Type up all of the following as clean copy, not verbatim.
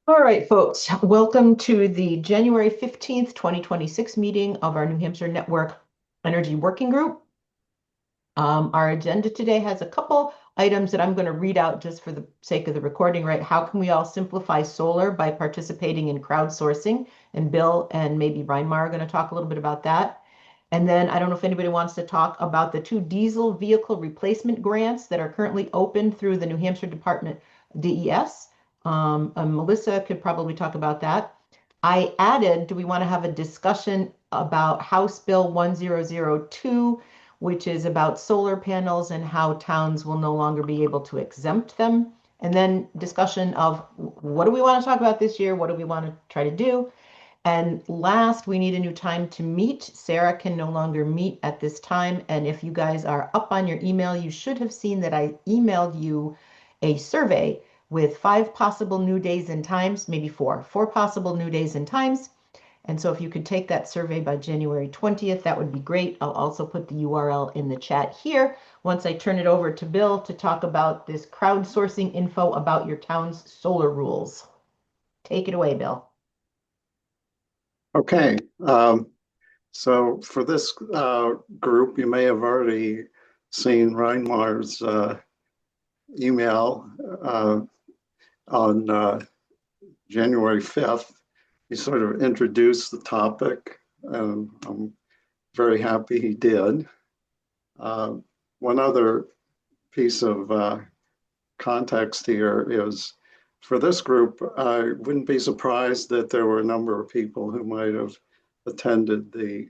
All right, folks, welcome to the January 15th, 2026 meeting of our New Hampshire Network Energy Working Group. Our agenda today has a couple items that I'm going to read out just for the sake of the recording, right? How can we all simplify solar by participating in crowdsourcing? And Bill and maybe Reinmar are going to talk a little bit about that. And then I don't know if anybody wants to talk about the two diesel vehicle replacement grants that are currently open through the New Hampshire Department DES. Melissa could probably talk about that. I added, do we want to have a discussion about House Bill 1002, which is about solar panels and how towns will no longer be able to exempt them? And then discussion of what do we want to talk about this year? What do we want to try to do? And last, we need a new time to meet. Sarah can no longer meet at this time. And if you guys are up on your email, you should have seen that I emailed you a survey with 5 possible new days and times, maybe 4 possible new days and times. And so if you could take that survey by January 20th, that would be great. I'll also put the URL in the chat here once I turn it over to Bill to talk about this crowdsourcing info about your town's solar rules. Take it away, Bill. Okay, so for this group, you may have already seen Reinmar's email on January 5th. He sort of introduced the topic, and I'm very happy he did. One other piece of context here is for this group, I wouldn't be surprised that there were a number of people who might have attended the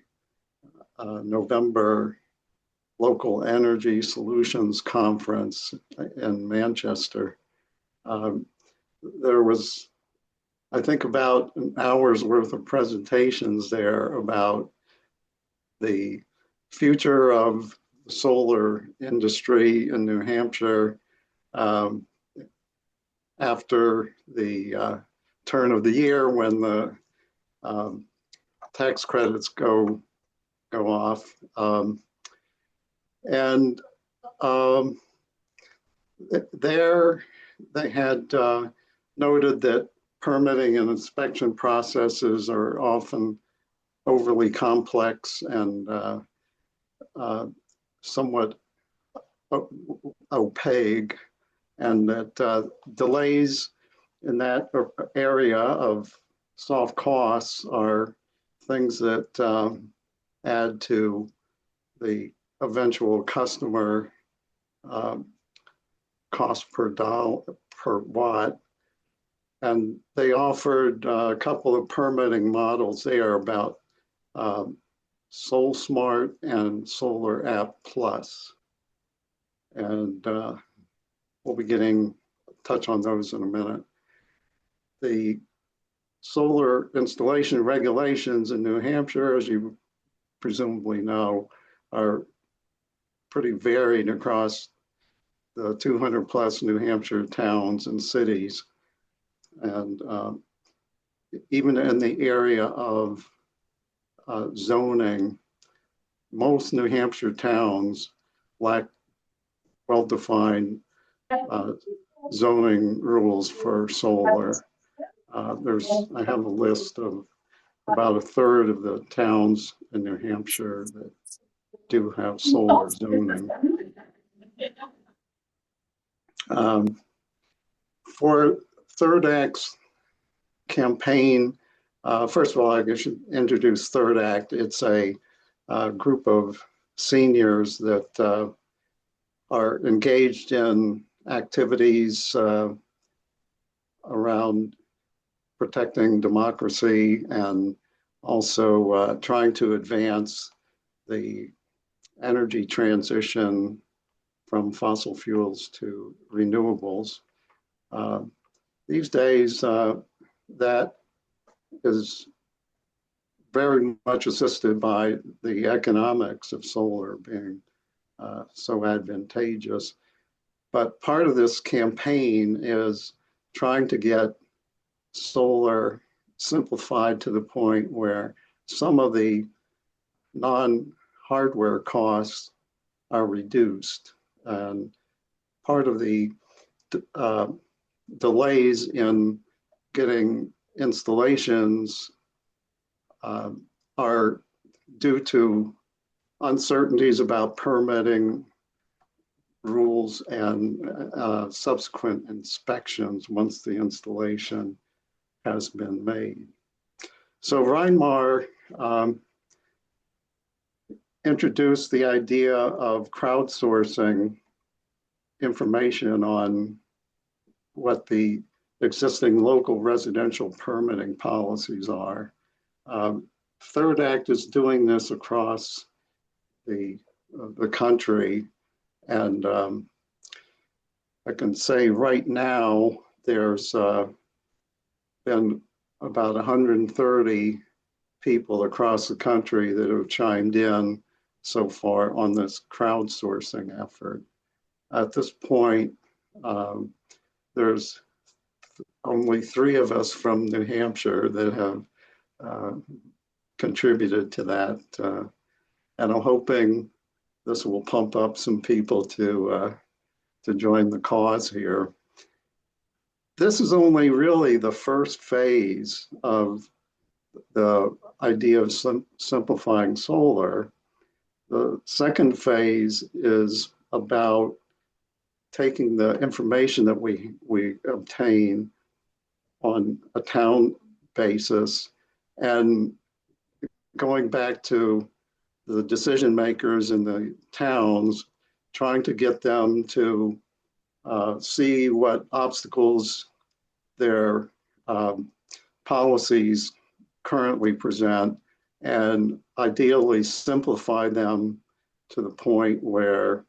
November Local Energy Solutions Conference in Manchester. There was, I think, about an hour's worth of presentations there about the future of the solar industry in New Hampshire, after the turn of the year when the tax credits go off. There they had noted that permitting and inspection processes are often overly complex and somewhat opaque, and that delays in that area of soft costs are things that add to the eventual customer cost per watt. And they offered a couple of permitting models there about SolSmart and Solar App Plus. And we'll be getting a touch on those in a minute. The solar installation regulations in New Hampshire, as you presumably know, are pretty varied across the 200 plus New Hampshire towns and cities. And even in the area of zoning, most New Hampshire towns lack well-defined zoning rules for solar. I have a list of about a third of the towns in New Hampshire that do have solar zoning. For Third Act's campaign, first of all, I should introduce Third Act. It's a group of seniors that are engaged in activities around protecting democracy and also trying to advance the energy transition from fossil fuels to renewables. These days, that is very much assisted by the economics of solar being so advantageous. But part of this campaign is trying to get solar simplified to the point where some of the non-hardware costs are reduced. And part of the delays in getting installations are due to uncertainties about permitting rules and subsequent inspections once the installation has been made. So Reinmar introduced the idea of crowdsourcing information on what the existing local residential permitting policies are. Third Act is doing this across the country, and I can say right now there's been about 130 people across the country that have chimed in so far on this crowdsourcing effort. At this point, there's only 3 of us from New Hampshire that have contributed to that. And I'm hoping this will pump up some people to join the cause here. This is only really the first phase of the idea of simplifying solar. The second phase is about taking the information that we obtain on a town basis and going back to the decision makers in the towns, trying to get them to see what obstacles their policies currently present, and ideally simplify them to the point where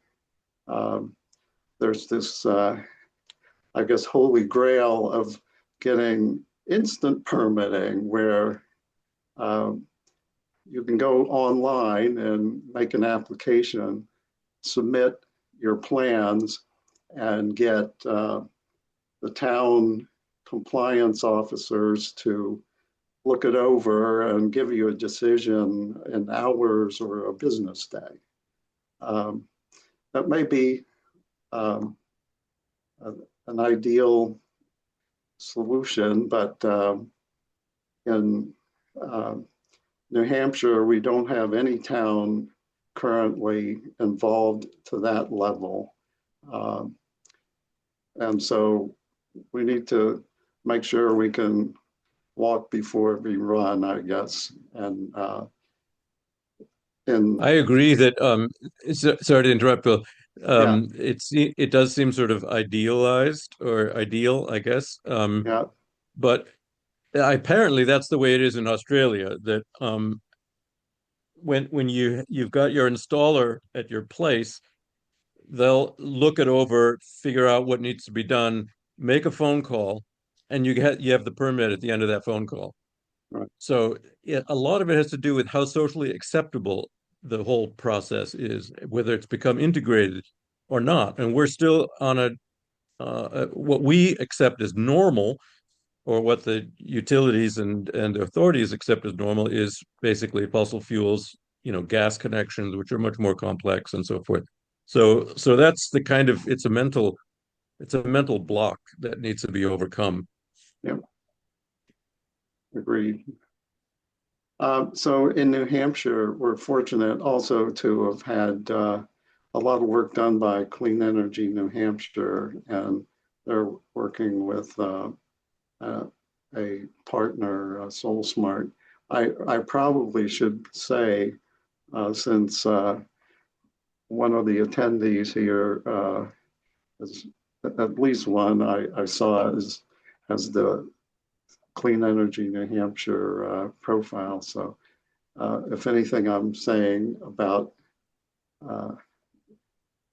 there's this, I guess, holy grail of getting instant permitting where you can go online and make an application, submit your plans, and get the town compliance officers to look it over and give you a decision in hours or a business day. That may be an ideal solution, but in New Hampshire, we don't have any town currently involved to that level. And so we need to make sure we can walk before we run, I guess. And I agree that sorry to interrupt, Bill. Yeah. It does seem sort of idealized or ideal, I guess. Yeah. But apparently that's the way it is in Australia. That when you've got your installer at your place, they'll look it over, figure out what needs to be done, make a phone call, and you have the permit at the end of that phone call. Right. So a lot of it has to do with how socially acceptable the whole process is, whether it's become integrated or not. And we're still on what we accept as normal, or what the utilities and authorities accept as normal, is basically fossil fuels, gas connections, which are much more complex and so forth. So that's the kind of it's a mental block that needs to be overcome. Yeah. Agreed. So in New Hampshire, we're fortunate also to have had a lot of work done by Clean Energy New Hampshire, and they're working with a partner, SolSmart. I probably should say, since one of the attendees here is at least one I saw has the Clean Energy New Hampshire profile. So if anything I'm saying about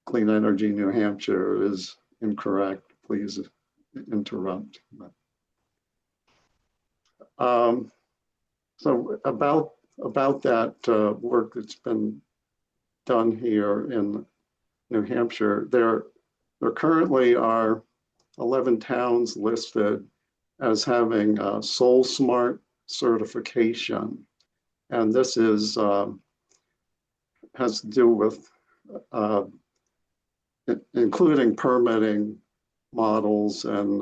Clean Energy New Hampshire is incorrect, please interrupt. So about that work that's been done here in New Hampshire, there currently are 11 towns listed as having a SolSmart certification, and this is has to do with including permitting models and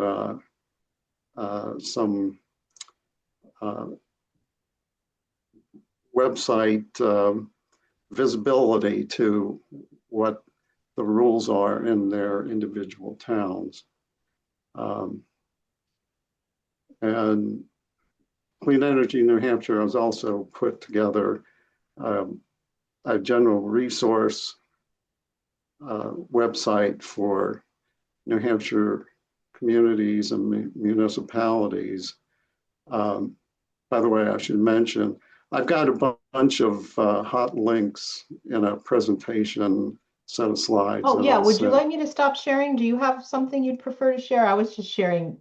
some website visibility to what the rules are in their individual towns. And Clean Energy New Hampshire has also put together a general resource website for New Hampshire communities and municipalities. By the way, I should mention, I've got a bunch of hot links in a presentation set of slides. Oh, yeah. Would you send. like me to stop sharing? Do you have something you'd prefer to share? I was just sharing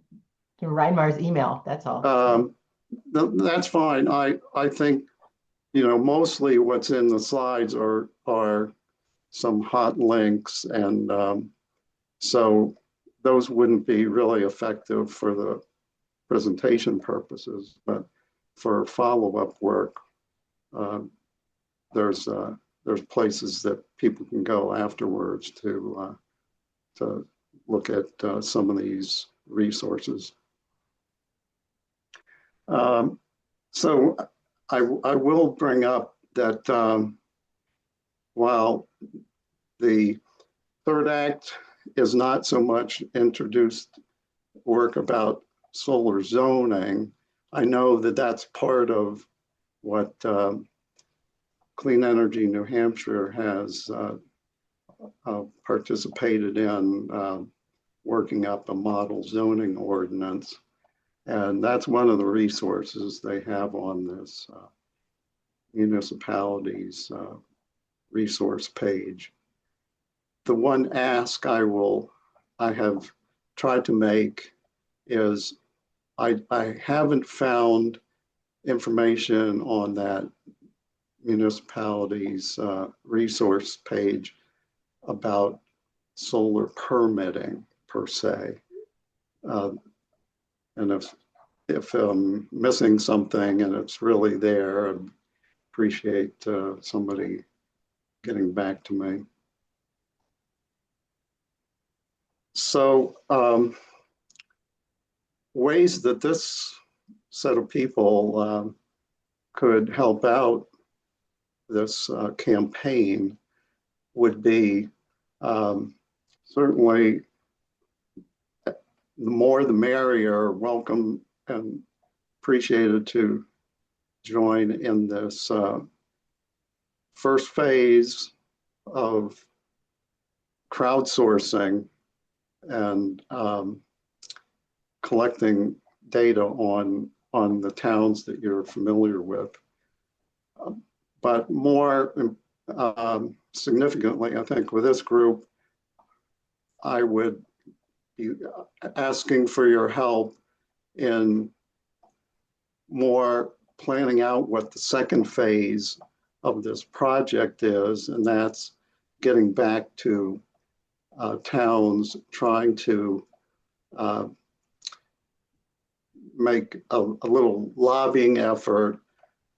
Reinmar's email. That's all. That's fine. I think, mostly what's in the slides are some hot links, and so those wouldn't be really effective for the presentation purposes, but for follow-up work, there's places that people can go afterwards to look at some of these resources. So I will bring up that while the third act is not so much introduced work about solar zoning, I know that that's part of what Clean Energy New Hampshire has participated in working up a model zoning ordinance. And that's one of the resources they have on this municipalities resource page. The one ask I have tried to make is I haven't found information on that municipalities resource page about solar permitting per se. And if I'm missing something and it's really there, I'd appreciate somebody getting back to me. So ways that this set of people could help out this campaign would be certainly the more the merrier, welcome and appreciated to join in this first phase of crowdsourcing and collecting data on the towns that you're familiar with. But more significantly, I think with this group, I would be asking for your help in more planning out what the second phase of this project is, and that's getting back to towns trying to make a little lobbying effort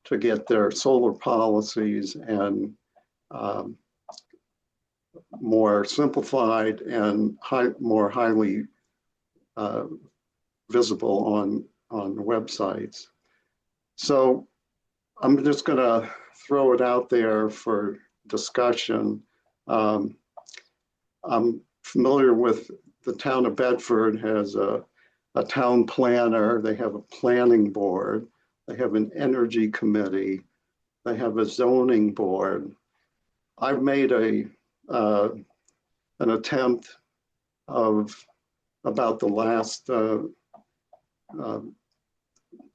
to get their solar policies and more simplified and more highly visible on websites. So I'm just going to throw it out there for discussion. I'm familiar with the town of Bedford has a town planner. They have a planning board. They have an energy committee. They have a zoning board. I've made an attempt of about the last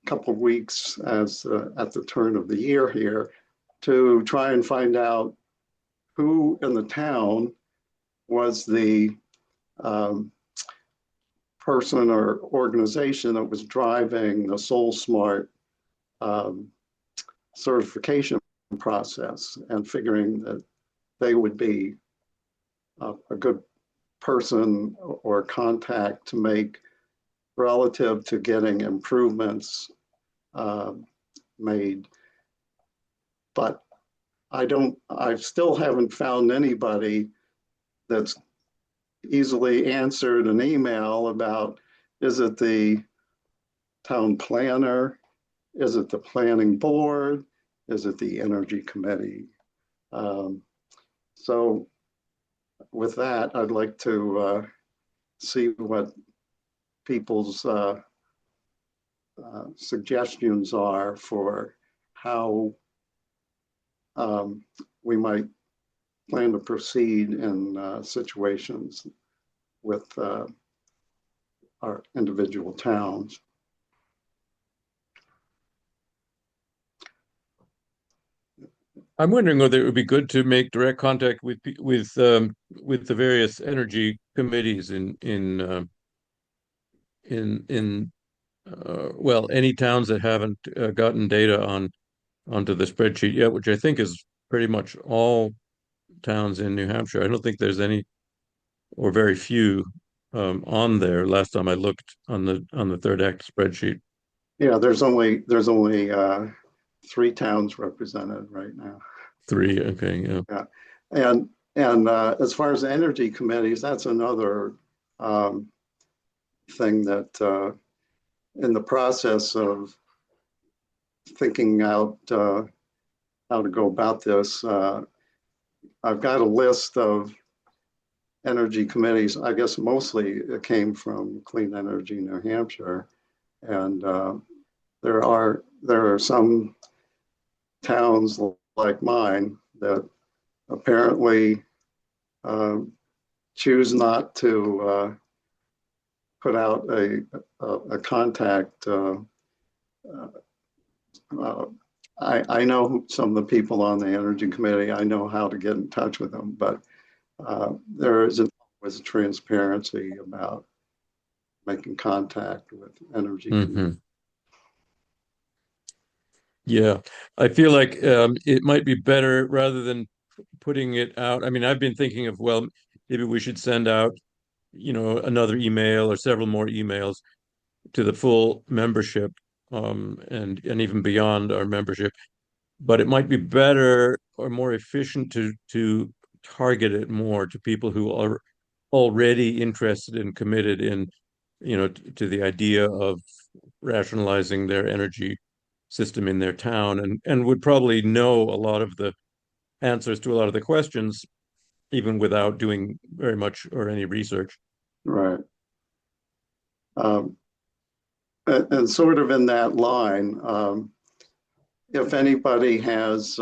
couple of weeks as at the turn of the year here to try and find out who in the town was the person or organization that was driving the SolSmart certification process, and figuring that they would be a good person or contact to make relative to getting improvements made. But I still haven't found anybody that's easily answered an email about, is it the town planner? Is it the planning board? Is it the energy committee? So with that, I'd like to see what people's suggestions are for how we might plan to proceed in situations with our individual towns. I'm wondering whether it would be good to make direct contact with the various energy committees in well, any towns that haven't gotten data onto the spreadsheet yet, which I think is pretty much all towns in New Hampshire. I don't think there's any or very few on there. Last time I looked on the third act spreadsheet. Yeah, there's only 3 towns represented right now. 3, okay, yeah. Yeah, and as far as energy committees, that's another thing that in the process of thinking out how to go about this, I've got a list of energy committees. I guess mostly it came from Clean Energy New Hampshire, and there are some towns like mine that apparently choose not to put out a contact. I know some of the people on the energy committee. I know how to get in touch with them, but there isn't always transparency about making contact with energy committee. Yeah, I feel like it might be better rather than putting it out. I mean, I've been thinking of, well, maybe we should send out, another email or several more emails to the full membership, and even beyond our membership. But it might be better or more efficient to target it more to people who are already interested and committed in, to the idea of rationalizing their energy system in their town, and would probably know a lot of the answers to a lot of the questions, even without doing very much or any research. Right. And sort of in that line, if anybody has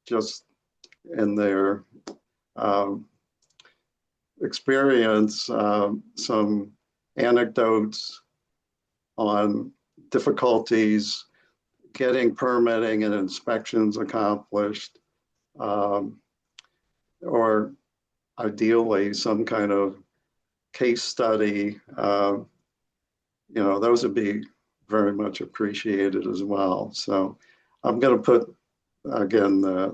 just in their experience some anecdotes on difficulties getting permitting and inspections accomplished, or ideally some kind of case study, those would be very much appreciated as well. So I'm going to put, again,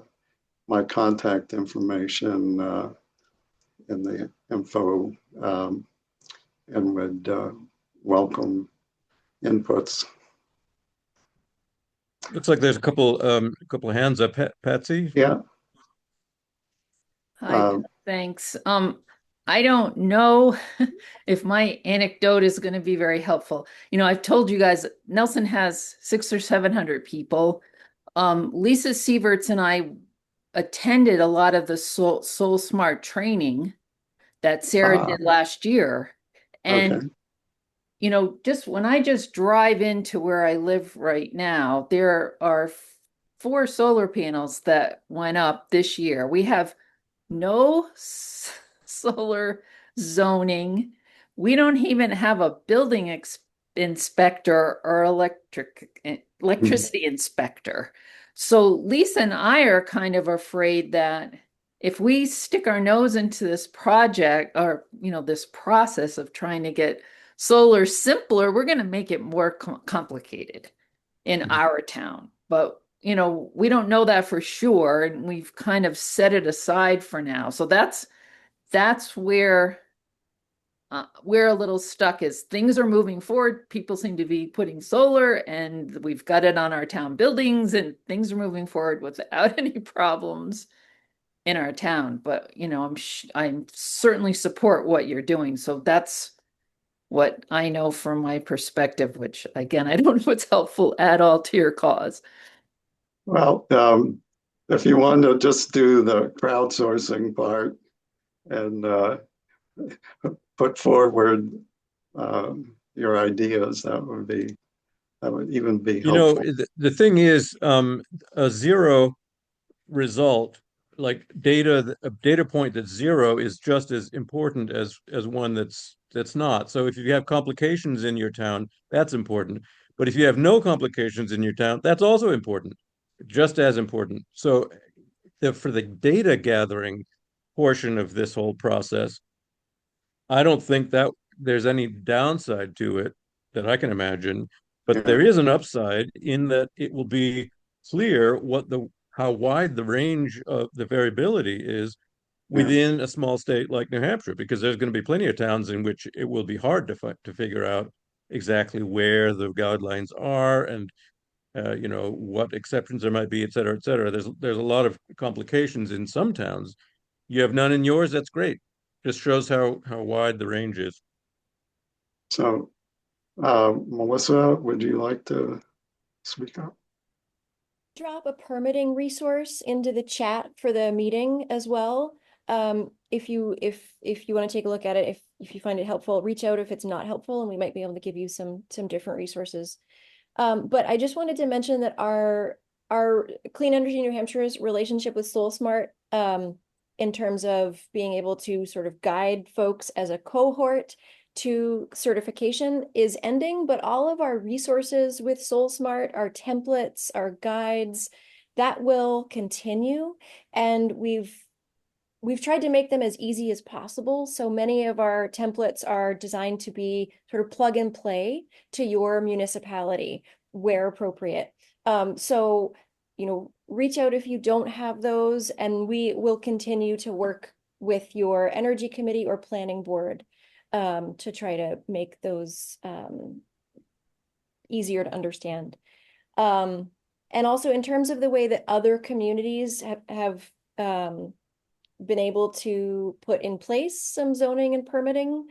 my contact information in the info, and would welcome inputs. Looks like there's a couple of hands up. Patsy? Yeah. Hi, thanks. I don't know if my anecdote is going to be very helpful. I've told you guys, Nelson has 600 or 700 people. Lisa Sieverts and I attended a lot of the Soul Smart training that Sarah did last year. And, Okay. just when I just drive into where I live right now, there are 4 solar panels that went up this year. We have no solar zoning. We don't even have a building inspector or electricity inspector. So Lisa and I are kind of afraid that if we stick our nose into this project or, this process of trying to get solar simpler, we're going to make it more complicated in our town. But we don't know that for sure, and we've kind of set it aside for now. So that's where we're a little stuck. Is things are moving forward. People seem to be putting solar, and we've got it on our town buildings, and things are moving forward without any problems in our town. But I'm certainly support what you're doing. So that's what I know from my perspective, which again, I don't know if it's helpful at all to your cause. Well, if you want to just do the crowdsourcing part and put forward your ideas, that would even be You know, helpful. the thing is, a zero result, like a data point that's zero is just as important as one that's not. So if you have complications in your town, that's important. But if you have no complications in your town, that's also important, just as important. So for the data gathering portion of this whole process, I don't think that there's any downside to it that I can imagine, but Yeah, there is an upside in that it will be clear how wide the range of the variability is yeah. within a small state like New Hampshire, because there's going to be plenty of towns in which it will be hard to figure out exactly where the guidelines are and what exceptions there might be, et cetera, et cetera. There's a lot of complications in some towns. You have none in yours, that's great. Just shows how wide the range is. So, Melissa, would you like to speak up? Drop a permitting resource into the chat for the meeting as well. If you want to take a look at it, if you find it helpful, reach out if it's not helpful, and we might be able to give you some different resources. But I just wanted to mention that our Clean Energy New Hampshire's relationship with SolSmart, in terms of being able to sort of guide folks as a cohort to certification, is ending, but all of our resources with SolSmart, our templates, our guides, that will continue. And we've tried to make them as easy as possible. So many of our templates are designed to be sort of plug and play to your municipality where appropriate. So, reach out if you don't have those, and we will continue to work with your energy committee or planning board to try to make those easier to understand. And also in terms of the way that other communities have been able to put in place some zoning and permitting.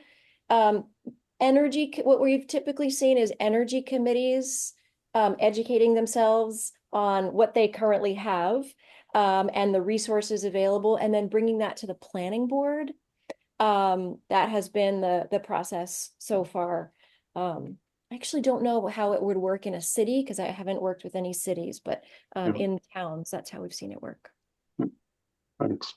What we've typically seen is energy committees educating themselves on what they currently have and the resources available, and then bringing that to the planning board. That has been the process so far. I actually don't know how it would work in a city because I haven't worked with any cities, but in towns, that's how we've seen it work. Thanks.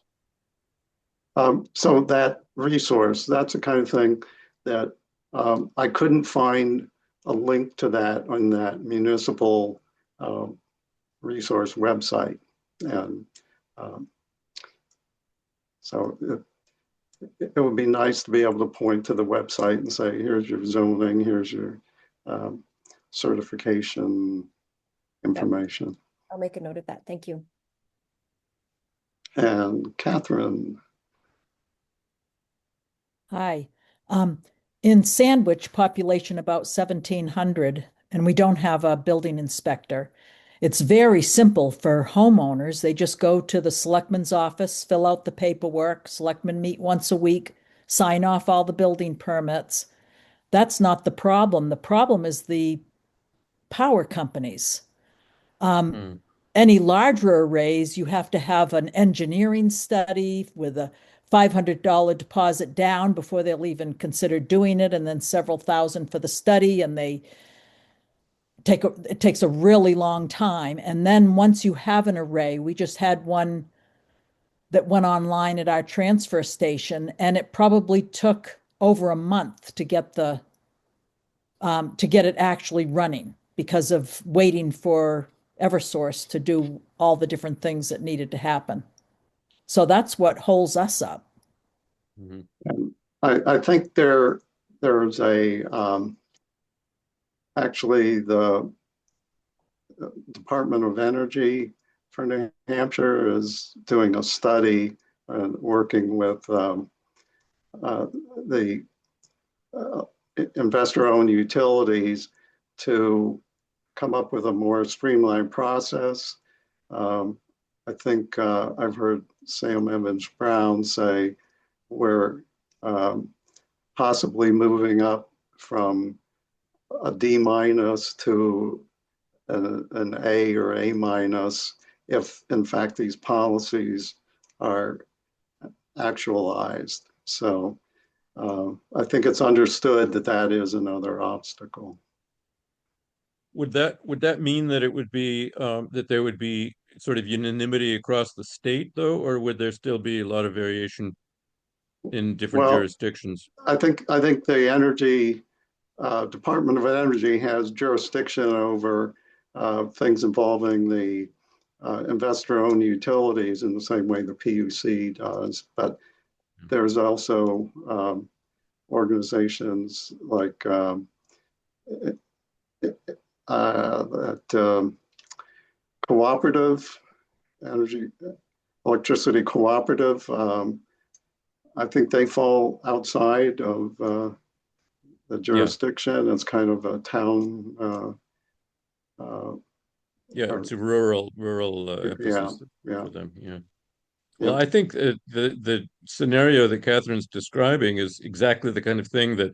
So that resource, that's the kind of thing that I couldn't find a link to that on that municipal resource website. And so it would be nice to be able to point to the website and say, here's your zoning, here's your certification information. I'll make a note of that. Thank you. And Catherine. Hi. In Sandwich, population about 1,700, and we don't have a building inspector. It's very simple for homeowners. They just go to the selectman's office, fill out the paperwork. Selectmen meet once a week, sign off all the building permits. That's not the problem. The problem is the power companies. Any larger arrays, you have to have an engineering study with a $500 deposit down before they'll even consider doing it, and then several thousand for the study, and it takes a really long time. And then once you have an array, we just had one that went online at our transfer station, and it probably took over a month to get it actually running because of waiting for Eversource to do all the different things that needed to happen. So that's what holds us up. Mm-hmm. And I think there's actually the Department of Energy for New Hampshire is doing a study and working with the investor-owned utilities to come up with a more streamlined process. I think I've heard Sam Evans-Brown say we're possibly moving up from a D minus to an A or A minus if in fact these policies are actualized. So I think it's understood that that is another obstacle. Would that mean that it would be that there would be sort of unanimity across the state, though, or would there still be a lot of variation in different jurisdictions? I think the energy Department of Energy has jurisdiction over things involving the investor-owned utilities in the same way the PUC does, but there's also organizations like that cooperative energy, electricity cooperative. I think they fall outside of the jurisdiction. It's kind of a town. It's a rural emphasis for them. Yeah. Well, I think the scenario that Catherine's describing is exactly the kind of thing that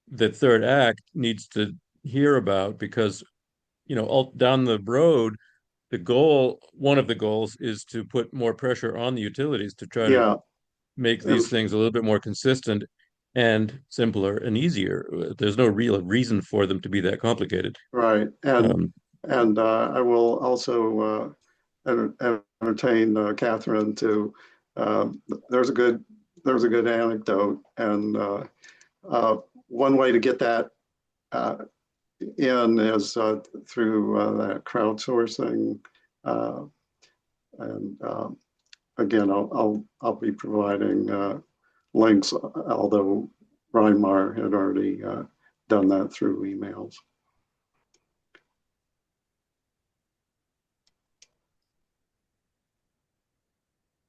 the third act needs to hear about, because all down the road, one of the goals is to put more pressure on the utilities to try to make these things a little bit more consistent and simpler and easier. There's no real reason for them to be that complicated. Right. And I will also entertain Catherine to. There's a good anecdote, and one way to get that in is through that crowdsourcing, and again, I'll be providing links, although Reinmar had already done that through emails.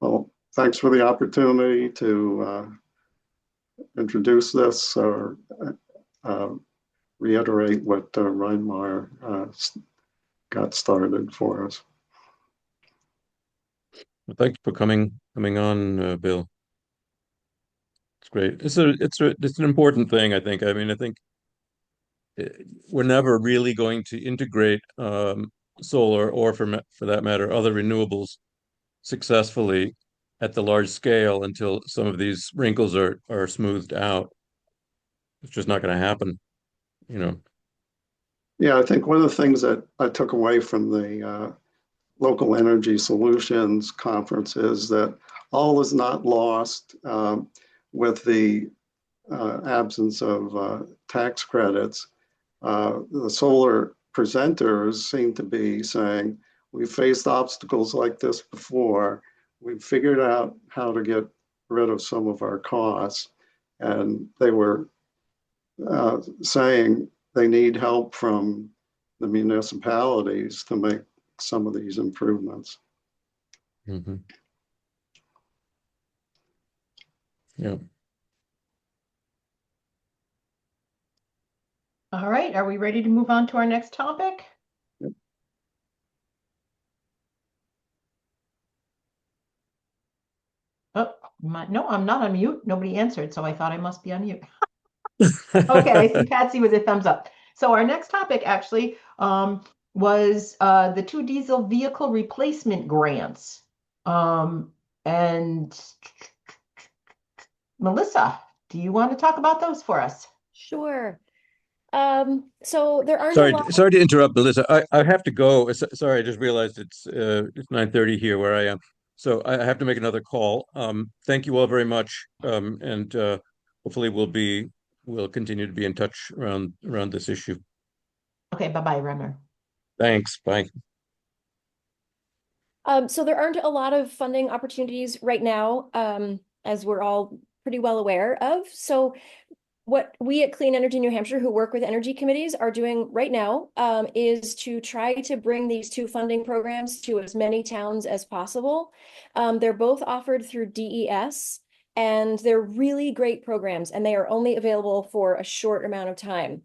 Well, thanks for the opportunity to introduce this or reiterate what Reinmar got started for us. Well, thanks for coming on, Bill. It's great. It's an important thing, I think. I mean, I think we're never really going to integrate solar, or for that matter, other renewables successfully at the large scale until some of these wrinkles are smoothed out. It's just not going to happen, Yeah, I think one of the things that I took away from the Local Energy Solutions Conference is that all is not lost with the absence of tax credits. The solar presenters seem to be saying, we've faced obstacles like this before. We've figured out how to get rid of some of our costs. And they were saying they need help from the municipalities to make some of these improvements. Mm-hmm. Yeah. All right, are we ready to move on to our next topic? Yep. Oh, no, I'm not on mute. Nobody answered, so I thought I must be on mute. Okay, I see Patsy with a thumbs up. So our next topic actually was the 2 diesel vehicle replacement grants. And Melissa, do you want to talk about those for us? Sure. So there aren't sorry to interrupt, Melissa. I have to go. Sorry, I just realized it's 9:30 here where I am. So I have to make another call. Thank you all very much. And hopefully we'll continue to be in touch around this issue. Okay, bye-bye, Reimer. Thanks. Bye. So there aren't a lot of funding opportunities right now, as we're all pretty well aware of. So what we at Clean Energy New Hampshire, who work with energy committees, are doing right now is to try to bring these 2 funding programs to as many towns as possible. They're both offered through DES, and they're really great programs, and they are only available for a short amount of time.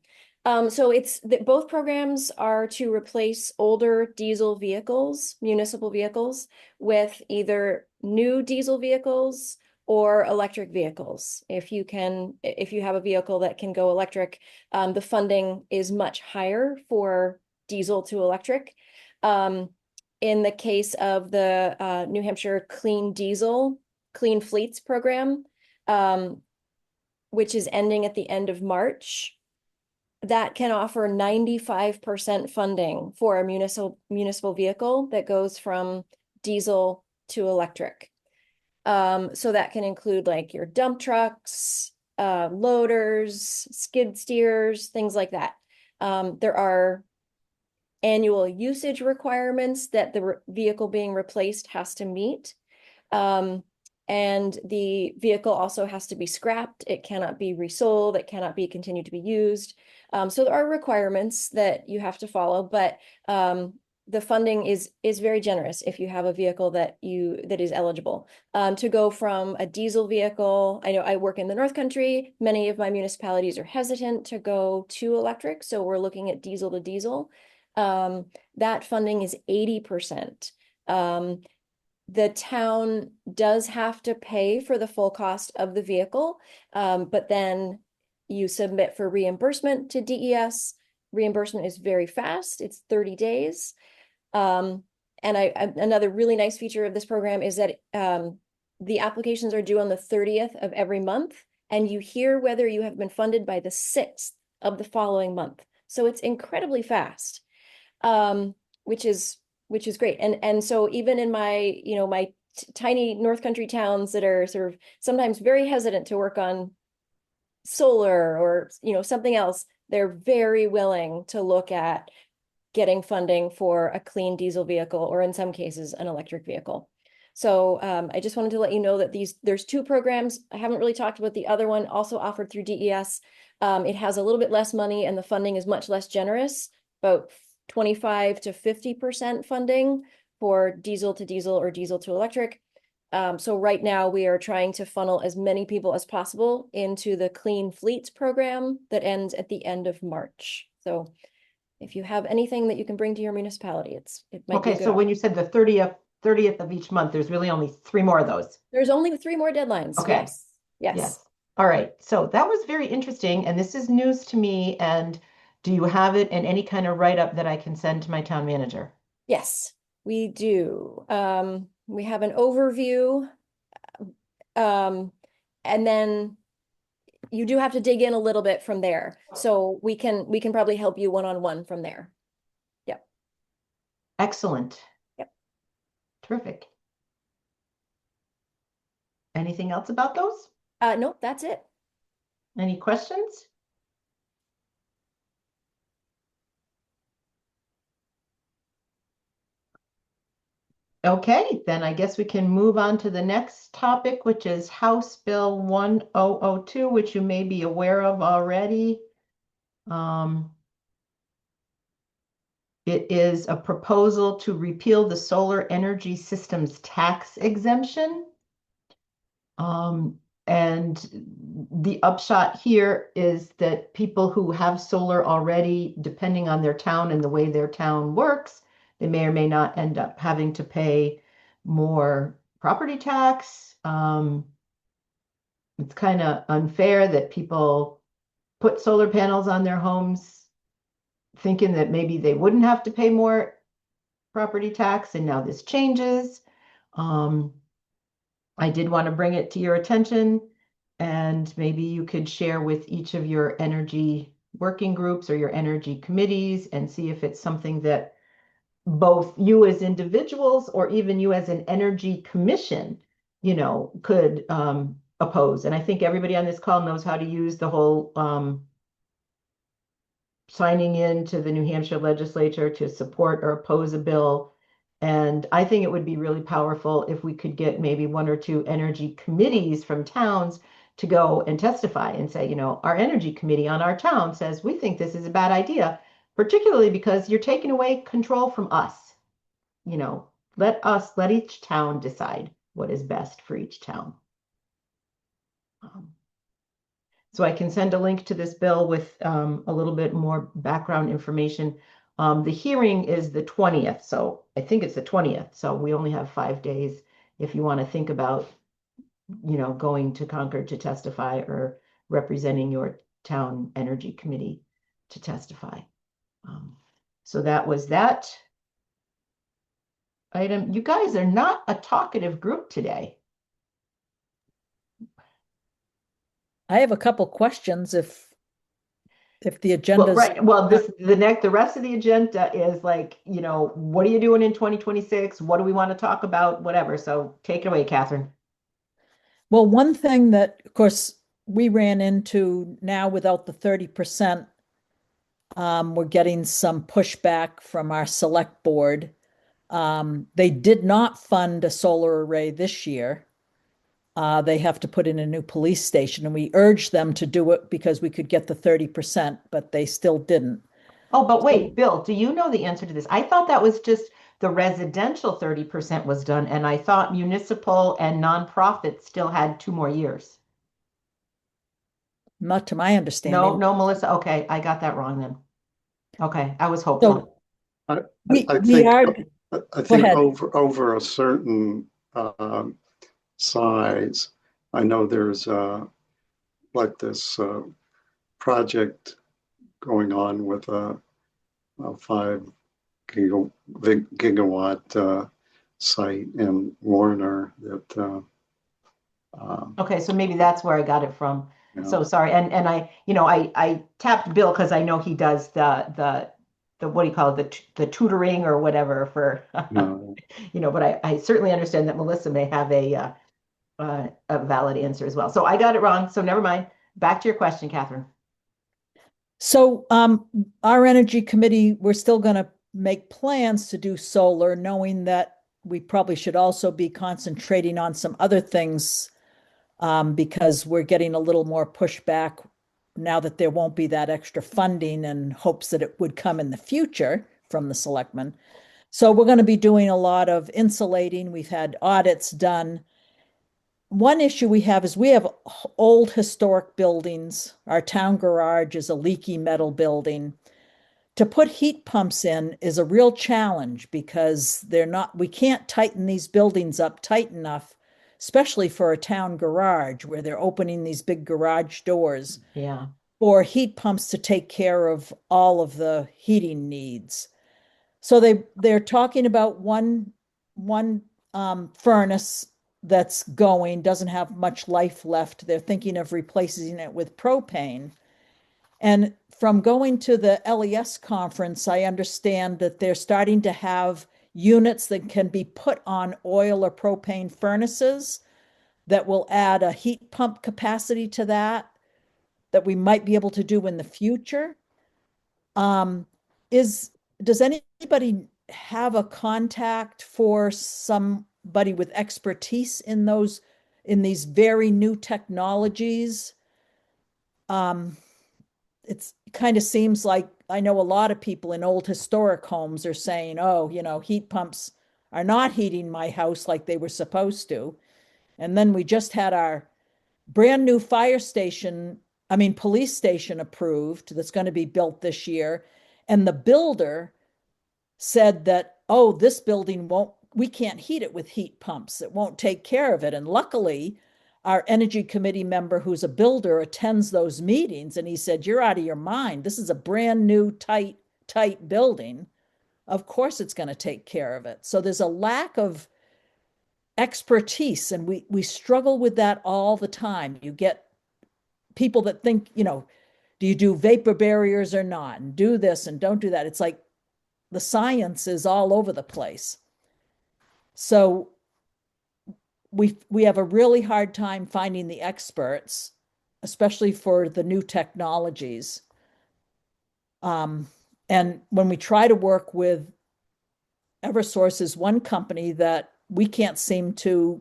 So it's that both programs are to replace older diesel vehicles, municipal vehicles, with either new diesel vehicles or electric vehicles. If you have a vehicle that can go electric, the funding is much higher for diesel to electric. In the case of the New Hampshire Clean Fleets program, which is ending at the end of March, that can offer 95% funding for a municipal vehicle that goes from diesel to electric. So that can include like your dump trucks, loaders, skid steers, things like that. There are annual usage requirements that the vehicle being replaced has to meet. And the vehicle also has to be scrapped. It cannot be resold. It cannot be continued to be used. So there are requirements that you have to follow, but the funding is very generous if you have a vehicle that is eligible. To go from a diesel vehicle, I know I work in the North Country. Many of my municipalities are hesitant to go to electric, so we're looking at diesel to diesel. That funding is 80%. The town does have to pay for the full cost of the vehicle, but then you submit for reimbursement to DES. Reimbursement is very fast. It's 30 days. And another really nice feature of this program is that the applications are due on the 30th of every month, and you hear whether you have been funded by the 6th of the following month. So it's incredibly fast, which is great. And so even in my, my tiny North Country towns that are sort of sometimes very hesitant to work on solar or, something else, they're very willing to look at getting funding for a clean diesel vehicle, or in some cases, an electric vehicle. So I just wanted to let you know that there's two programs. I haven't really talked about the other one, also offered through DES. It has a little bit less money and the funding is much less generous, about 25 to 50% funding for diesel to diesel or diesel to electric. So right now we are trying to funnel as many people as possible into the Clean Fleets program that ends at the end of March. So if you have anything that you can bring to your municipality, it might be a Okay, good so when option. you said the 30th of each month, there's really only 3 more of those. There's only 3 more deadlines. Okay. Yes. Yes. Yes. All right. So that was very interesting. And this is news to me. And do you have it in any kind of write-up that I can send to my town manager? Yes, we do. We have an overview. And then you do have to dig in a little bit from there. So we can probably help you one-on-one from there. Yep. Excellent. Yep. Terrific. Anything else about those? Nope, that's it. Any questions? Okay, then I guess we can move on to the next topic, which is House Bill 1002, which you may be aware of already. It is a proposal to repeal the solar energy systems tax exemption. And the upshot here is that people who have solar already, depending on their town and the way their town works, they may or may not end up having to pay more property tax. It's kind of unfair that people put solar panels on their homes thinking that maybe they wouldn't have to pay more property tax, and now this changes. I did want to bring it to your attention, and maybe you could share with each of your energy working groups or your energy committees and see if it's something that both you as individuals or even you as an energy commission, could oppose. And I think everybody on this call knows how to use the whole signing in to the New Hampshire legislature to support or oppose a bill. And I think it would be really powerful if we could get maybe 1 or 2 energy committees from towns to go and testify and say, our energy committee on our town says we think this is a bad idea, particularly because you're taking away control from us. Let each town decide what is best for each town. So I can send a link to this bill with a little bit more background information. The hearing is the 20th, so I think it's the 20th. So we only have 5 days if you want to think about going to Concord to testify or representing your town energy committee to testify. So that was that item. You guys are not a talkative group today. I have a couple questions if the Well, agenda's right. Well, the rest of the agenda is like, what are you doing in 2026? What do we want to talk about? Whatever. So take it away, Catherine. Well, one thing that, of course, we ran into now without the 30%, we're getting some pushback from our select board. They did not fund a solar array this year. They have to put in a new police station, and we urged them to do it because we could get the 30%, but they still didn't. Oh, but wait, Bill, do you know the answer to this? I thought that was just the residential 30% was done, and I thought municipal and nonprofit still had 2 more years. Not to my No, understanding. no, Melissa. Okay, I got that wrong then. Okay, I was So hopeful. I we think, are, I think ahead. over a certain size, I know there's like this project going on with a 5 gigawatt site in Warner that Okay, so maybe that's where I got it from. you know, So sorry. And I tapped Bill because I know he does the what do you call it, the tutoring or whatever for no, but I certainly understand that Melissa may have a valid answer as well. So I got it wrong. So never mind. Back to your question, Catherine. So our energy committee, we're still going to make plans to do solar, knowing that we probably should also be concentrating on some other things because we're getting a little more pushback now that there won't be that extra funding and hopes that it would come in the future from the selectmen. So we're going to be doing a lot of insulating. We've had audits done. One issue we have is we have old historic buildings. Our town garage is a leaky metal building. To put heat pumps in is a real challenge because we can't tighten these buildings up tight enough, especially for a town garage where they're opening these big garage doors Yeah. for heat pumps to take care of all of the heating needs. So they're talking about one furnace that's doesn't have much life left. They're thinking of replacing it with propane. And from going to the LES conference, I understand that they're starting to have units that can be put on oil or propane furnaces that will add a heat pump capacity to that we might be able to do in the future. Does anybody have a contact for somebody with expertise in these very new technologies? It's kind of seems like I know a lot of people in old historic homes are saying, oh, heat pumps are not heating my house like they were supposed to. And then we just had our brand new police station approved that's going to be built this year. And the builder said that, oh, this building we can't heat it with heat pumps. It won't take care of it. And luckily, our energy committee member who's a builder attends those meetings. And he said, you're out of your mind. This is a brand new, tight building. Of course, it's going to take care of it. So there's a lack of expertise. And we struggle with that all the time. You get people that think, do you do vapor barriers or not? And do this and don't do that. It's like the science is all over the place. So we have a really hard time finding the experts, especially for the new technologies. And when we try to work with Eversource is one company that we can't seem to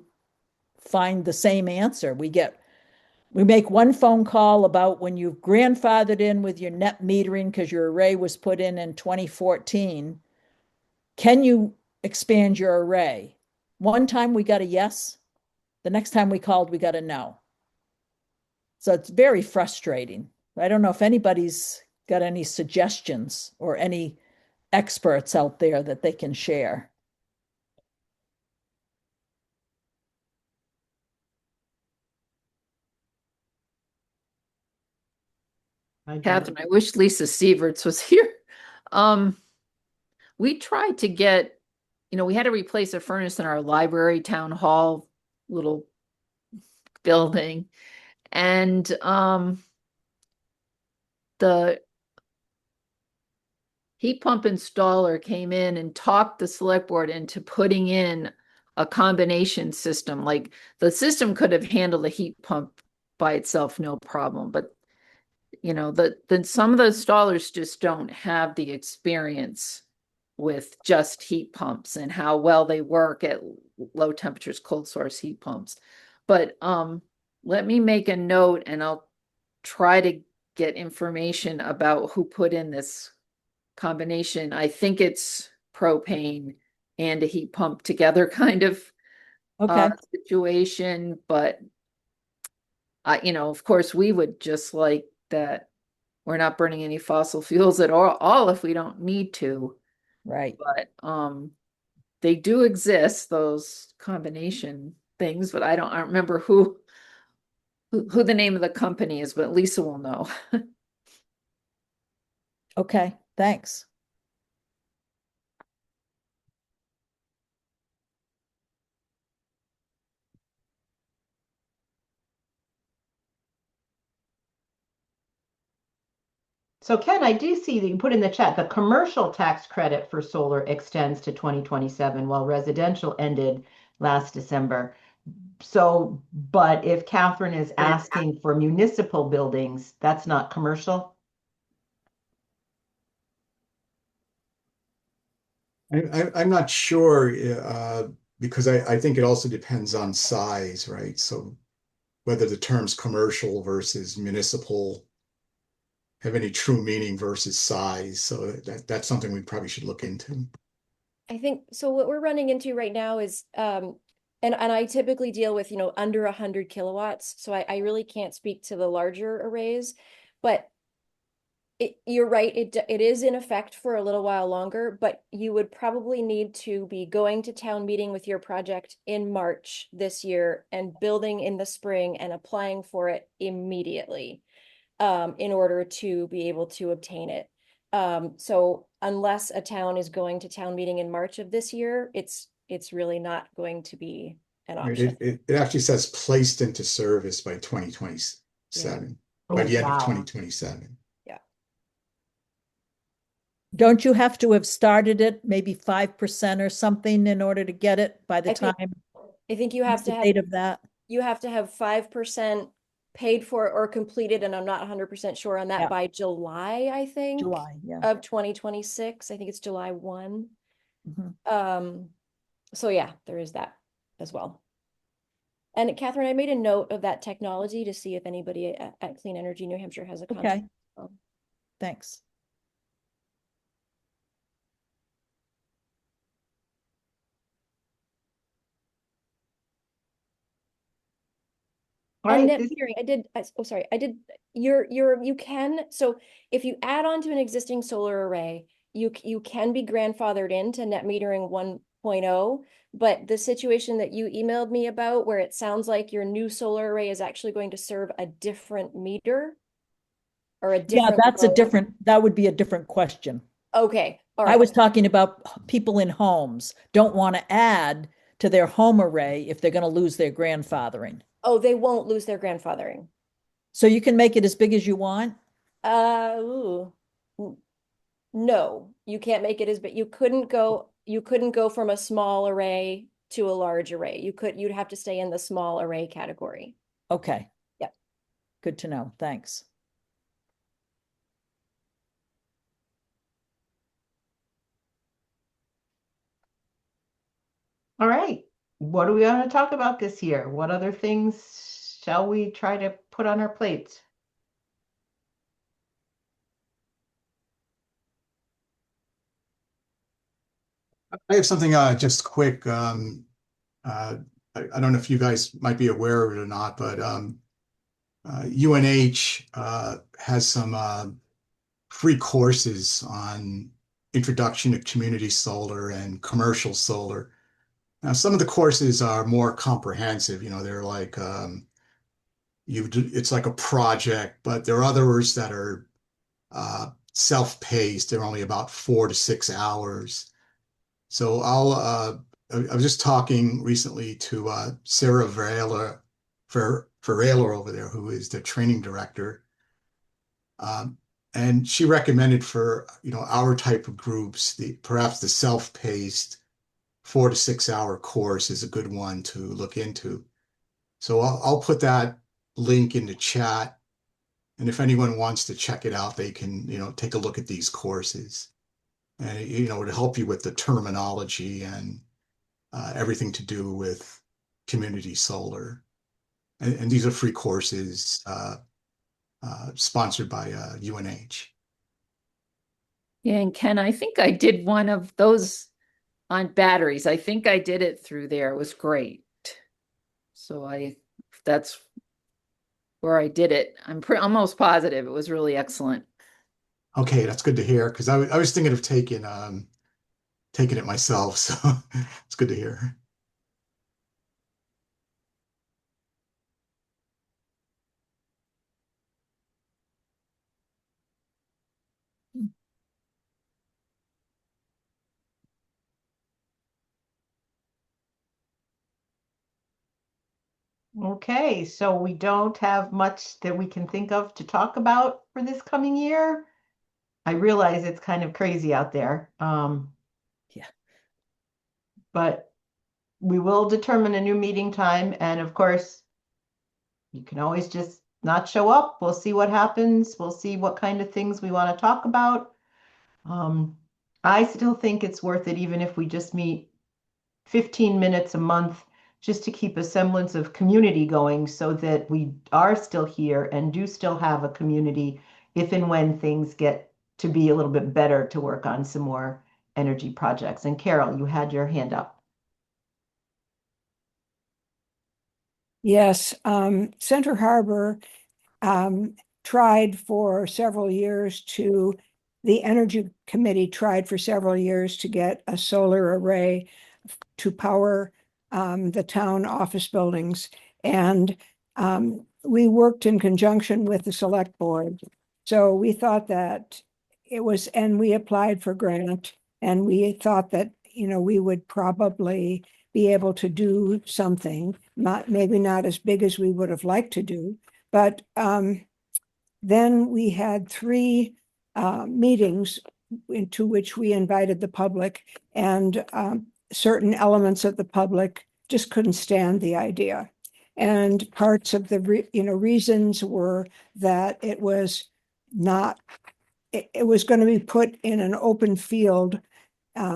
find the same answer. We make one phone call about when you've grandfathered in with your net metering because your array was put in 2014. Can you expand your array? One time we got a yes. The next time we called, we got a no. So it's very frustrating. I don't know if anybody's got any suggestions or any experts out there that they can share. I do. Catherine, I wish Lisa Sieverts was here. We tried to get, we had to replace a furnace in our library town hall little building. And the heat pump installer came in and talked the select board into putting in a combination system. Like the system could have handled a heat pump by itself, no problem. But some of the installers just don't have the experience with just heat pumps and how well they work at low temperatures, cold source heat pumps. But let me make a note and I'll try to get information about who put in this combination. I think it's propane and a heat pump together kind of Okay. situation, but of course we would just like that we're not burning any fossil fuels at all if we don't need to. Right. But they do exist, those combination things, but I don't remember who the name of the company is, but Lisa will know. Okay, thanks. So Ken, I do see that you put in the chat, the commercial tax credit for solar extends to 2027 while residential ended last December. So, but if Catherine is asking for municipal buildings, that's not commercial? I'm not sure because I think it also depends on size, right? So whether the terms commercial versus municipal have any true meaning versus size. So that's something we probably should look into. I think so. What we're running into right now is, and I typically deal with, under 100 kilowatts. So I really can't speak to the larger arrays, but you're right. It is in effect for a little while longer, but you would probably need to be going to town meeting with your project in March this year and building in the spring and applying for it immediately, in order to be able to obtain it. So unless a town is going to town meeting in March of this year, it's really not going to be an option. It actually says placed into service by 2027, by Oh, the end of wow. 2027. Don't you have to have started it maybe 5% or something in order to get it by the time? I think you have the to have date of that? You have to have 5% paid for or completed, and I'm not 100% sure on that, Yeah. by July, I think. July, yeah. Of 2026. I think it's July 1. Mhm. So yeah, there is that as well. And Catherine, I made a note of that technology to see if anybody at Clean Energy New Hampshire has a contract. Okay. Thanks. All And right, net metering, you can, so if you add on to an existing solar array, you can be grandfathered into net metering 1.0, but the situation that you emailed me about where it sounds like your new solar array is actually going to serve a different meter or a Yeah, different load. that would be a different question. Okay, all I right. was talking about people in homes don't want to add to their home array if they're going to lose their grandfathering. Oh, they won't lose their grandfathering. So you can make it as big as you want? Ooh. No, you can't make it as big. You couldn't go from a small array to a large array. You'd have to stay in the small array category. Okay. Yep. Good to know. Thanks. All right. What do we want to talk about this year? What other things shall we try to put on our plates? I have something just quick. I don't know if you guys might be aware of it or not, but UNH has some free courses on introduction to community solar and commercial solar. Now, some of the courses are more comprehensive. They're like it's like a project, but there are others that are self-paced. They're only about 4 to 6 hours. So I was just talking recently to Sarah Varela over there, who is the training director. And she recommended for, our type of groups, perhaps the self-paced 4 to 6 hour course is a good one to look into. So I'll put that link in the chat. And if anyone wants to check it out, they can, take a look at these courses. And, it'll help you with the terminology and everything to do with community solar. And these are free courses sponsored by UNH. Yeah, and Ken, I think I did one of those on batteries. I think I did it through there. It was great. So that's where I did it. I'm almost positive it was really excellent. Okay, that's good to hear, because I was thinking of taking it myself, so it's good to hear. Okay, so we don't have much that we can think of to talk about for this coming year. I realize it's kind of crazy out there. Yeah. But we will determine a new meeting time, and of course, you can always just not show up. We'll see what happens. We'll see what kind of things we want to talk about. I still think it's worth it, even if we just meet 15 minutes a month, just to keep a semblance of community going so that we are still here and do still have a community if and when things get to be a little bit better to work on some more energy projects. And Carol, you had your hand up. Yes, Center Harbor tried for several years the Energy Committee tried for several years to get a solar array to power the town office buildings. And we worked in conjunction with the select board. So we thought that and we applied for grant, and we thought that, we would probably be able to do something, maybe not as big as we would have liked to do, but then we had 3 meetings into which we invited the public, and certain elements of the public just couldn't stand the idea. And parts of the reasons were that it was going to be put in an open field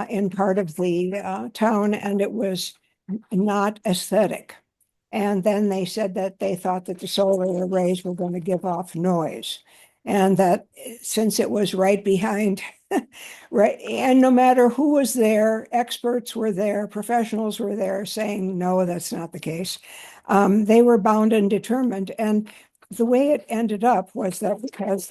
in part of the town, and it was not aesthetic. And then they said that they thought that the solar arrays were going to give off noise, and that since it was right behind, right, and no matter who was there, experts were there, professionals were there saying, no, that's not the case. They were bound and determined. And the way it ended up was that because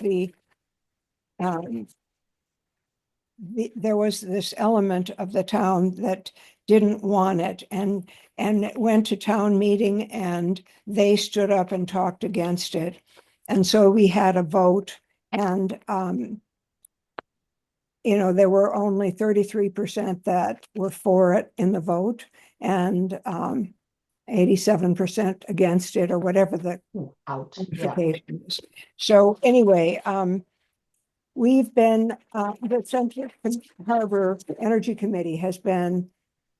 there was this element of the town that didn't want it, and it went to town meeting, and they stood up and talked against it. And so we had a vote, and there were only 33% that were for it in the vote, and 87% against it, or whatever the qualification is. So anyway, we've been, the Central Harbor Energy Committee has been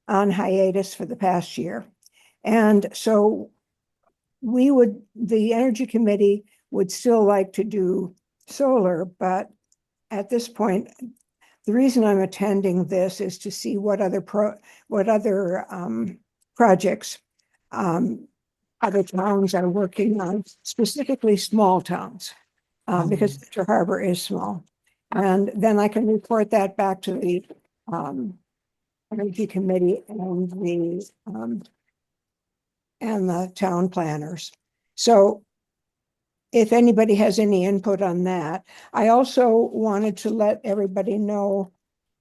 on hiatus for the past year. And so the Energy Committee would still like to do solar, but at this point, the reason I'm attending this is to see what other projects other towns are working on, specifically small towns. Because Central Harbor is small. And then I can report that back to the Energy Committee and the town planners. So if anybody has any input on that, I also wanted to let everybody know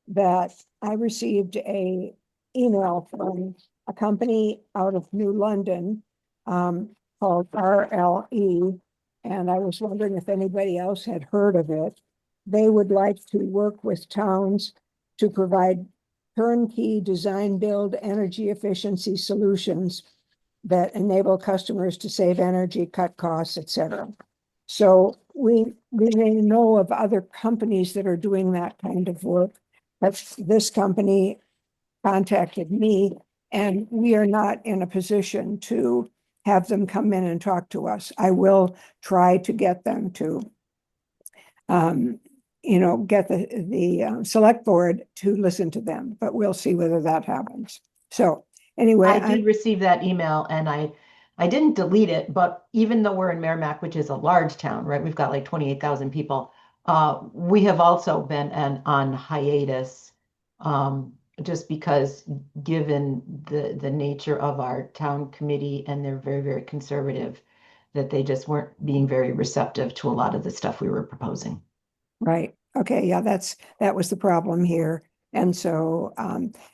that I received an email from a company out of New London called RLE. And I was wondering if anybody else had heard of it. they would like to work with towns to provide turnkey design build energy efficiency solutions that enable customers to save energy, cut costs, etc. So we may know of other companies that are doing that kind of work, but this company contacted me, and we are not in a position to have them come in and talk to us. I will try to get them to, get the select board to listen to them, but we'll see whether that happens. So anyway, I did receive that email and I didn't delete it, but even though we're in Merrimack, which is a large town, right? We've got like 28,000 people. We have also been on hiatus, just because given the nature of our town committee, and they're very, very conservative, that they just weren't being very receptive to a lot of the stuff we were proposing. right. Okay. Yeah, that was the problem here. And so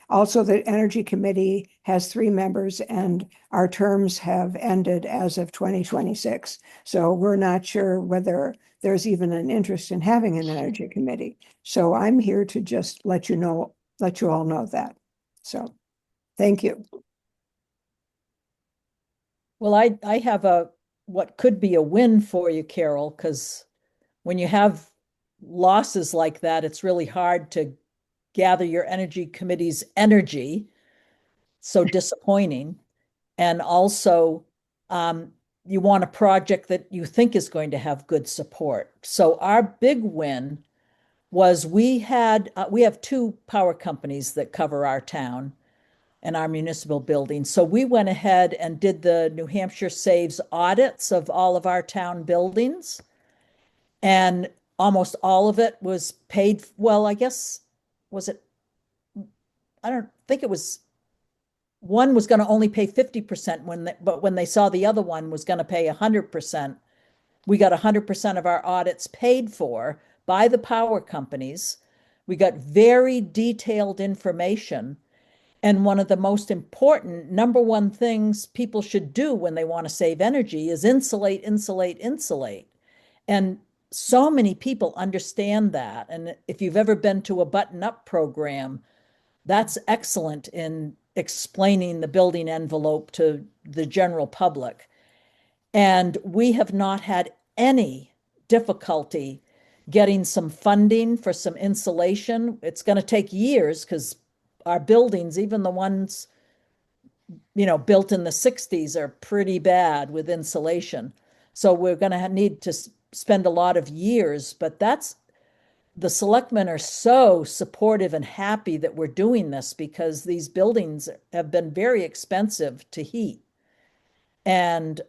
also the Energy Committee has 3 members and our terms have ended as of 2026. So we're not sure whether there's even an interest in having an Energy Committee. So I'm here to just let you all know that. So thank you. Well, I have what could be a win for you, Carol, because when you have losses like that, it's really hard to gather your energy committee's energy. So disappointing. And also, you want a project that you think is going to have good support. So our big win was we have 2 power companies that cover our town and our municipal buildings. So we went ahead and did the New Hampshire Saves audits of all of our town buildings. And almost all of it was paid. Well, I guess, I don't think it was, one was going to only pay 50% but when they saw the other one was going to pay 100%, we got 100% of our audits paid for by the power companies. We got very detailed information. And one of the most important number 1 things people should do when they want to save energy is insulate, insulate, insulate. And so many people understand that. And if you've ever been to a button-up program, that's excellent in explaining the building envelope to the general public. And we have not had any difficulty getting some funding for some insulation. It's going to take years because our buildings, even the ones, built in the 60s, are pretty bad with insulation. So we're going to need to spend a lot of years, but the selectmen are so supportive and happy that we're doing this because these buildings have been very expensive to heat. And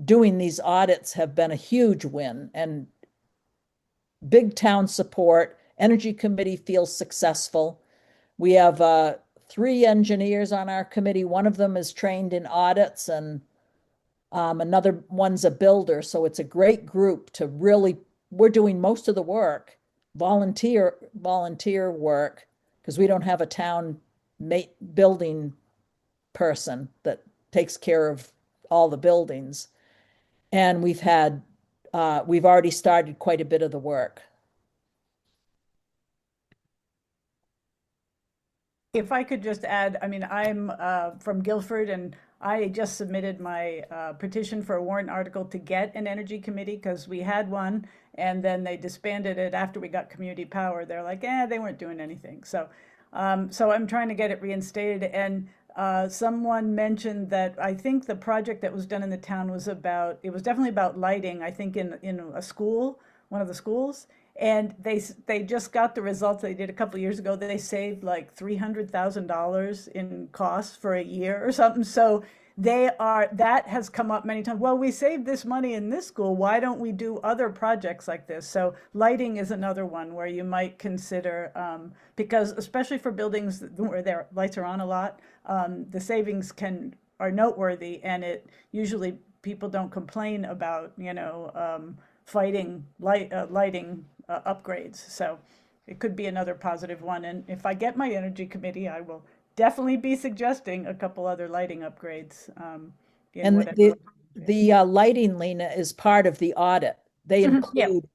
doing these audits have been a huge win, and big town support. Energy Committee feels successful. We have 3 engineers on our committee. One of them is trained in audits, and another one's a builder. So it's a great group to we're doing most of the work, volunteer work, because we don't have a town building person that takes care of all the buildings. And we've already started quite a bit of the work. If I could just add, I mean, I'm from Guilford, and I just submitted my petition for a warrant article to get an energy committee because we had one and then they disbanded it after we got community power. They're like, they weren't doing anything. So I'm trying to get it reinstated. And someone mentioned that I think the project that was done in the town was definitely about lighting, I think in a school, one of the schools. And they just got the results they did a couple of years ago. They saved like $300,000 in costs for a year or something. So that has come up many times. Well, we saved this money in this school. Why don't we do other projects like this? So lighting is another one where you might consider, because especially for buildings where their lights are on a lot, the savings are noteworthy, and usually people don't complain about, fighting lighting upgrades. So it could be another positive one. And if I get my energy committee, I will definitely be suggesting a couple other lighting upgrades. And the lighting, Lena, is part of the audit. They include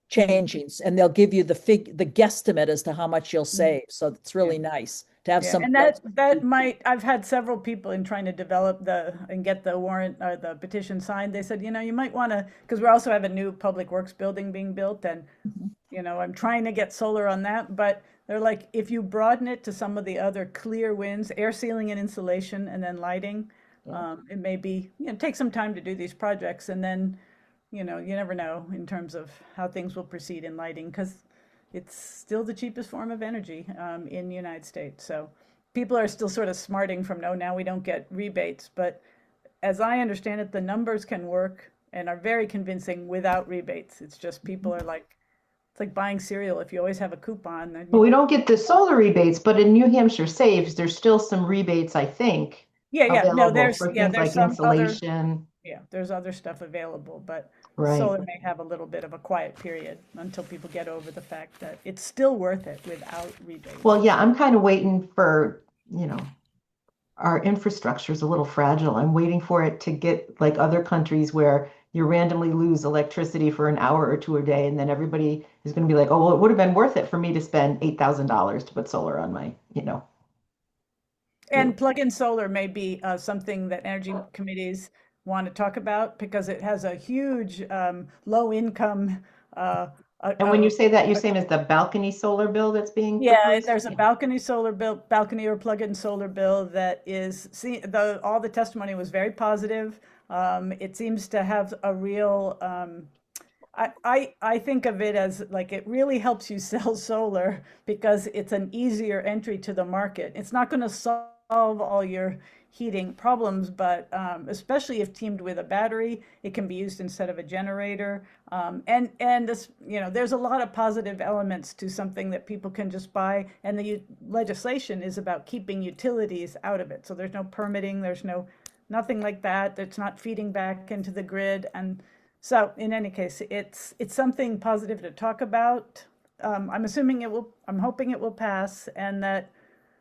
changing, and they'll give you the guesstimate as to how much you'll save. So it's really nice to have Yeah, some. and that might, I've had several people in trying to develop and get the warrant or the petition signed. They said, you might want to, because we also have a new public works building being built, and I'm trying to get solar on that, but they're like, if you broaden it to some of the other clear wins, air sealing and insulation, and then lighting, it may be, take some time to do these projects, and then, you never know in terms of how things will proceed in lighting, because it's still the cheapest form of energy in the United States. So people are still sort of smarting from, no, now we don't get rebates. But as I understand it, the numbers can work and are very convincing without rebates. It's just people are like, it's like buying cereal. If you always have a coupon, then Well, we don't get the solar rebates, but in New Hampshire Saves, there's still some rebates, I think, no, available for things there's like some other, insulation. there's other stuff available, but Right. solar may have a little bit of a quiet period until people get over the fact that it's still worth it without rebates. Well, yeah, I'm kind of waiting for, our infrastructure is a little fragile. I'm waiting for it to get like other countries where you randomly lose electricity for an hour or two a day, and then everybody is going to be like, oh, well, it would have been worth it for me to spend $8,000 to put solar on my. And plug-in solar may be something that energy committees want to talk about, because it has a huge low income. And when you say that, you're saying is the balcony solar bill that's being Yeah, proposed? there's a balcony solar bill, balcony or plug-in solar bill that is, all the testimony was very positive. It seems to have a real, I think of it as like, it really helps you sell solar because it's an easier entry to the market. It's not going to solve all your heating problems, but especially if teamed with a battery, it can be used instead of a generator. And this, there's a lot of positive elements to something that people can just buy. And the legislation is about keeping utilities out of it. So there's no permitting, there's nothing like that. It's not feeding back into the grid. And so in any case, it's something positive to talk about. I'm hoping it will pass, and that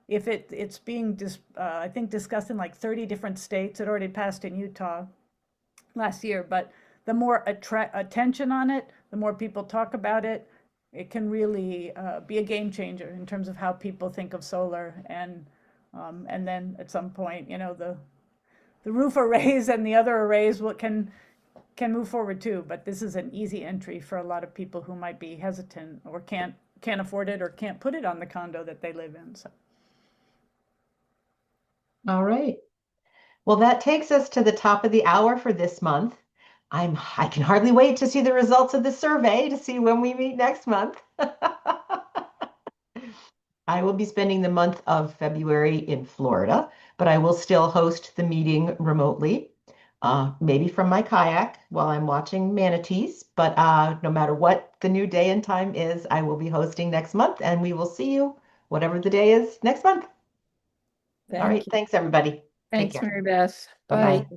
if it's being I think discussed in like 30 different states. It already passed in Utah last year, but the more attention on it, the more people talk about it, it can really be a game changer in terms of how people think of solar. And then at some point, the roof arrays and the other arrays can move forward too. But this is an easy entry for a lot of people who might be hesitant or can't afford it or can't put it on the condo that they live in. So. All right. Well, that takes us to the top of the hour for this month. I can hardly wait to see the results of the survey to see when we meet next month. I will be spending the month of February in Florida, but I will still host the meeting remotely, maybe from my kayak while I'm watching manatees. But no matter what the new day and time is, I will be hosting next month, and we will see you whatever the day is next month. All right. Thanks, everybody. Thanks, Take care. Mary Beth. Bye-bye. Bye.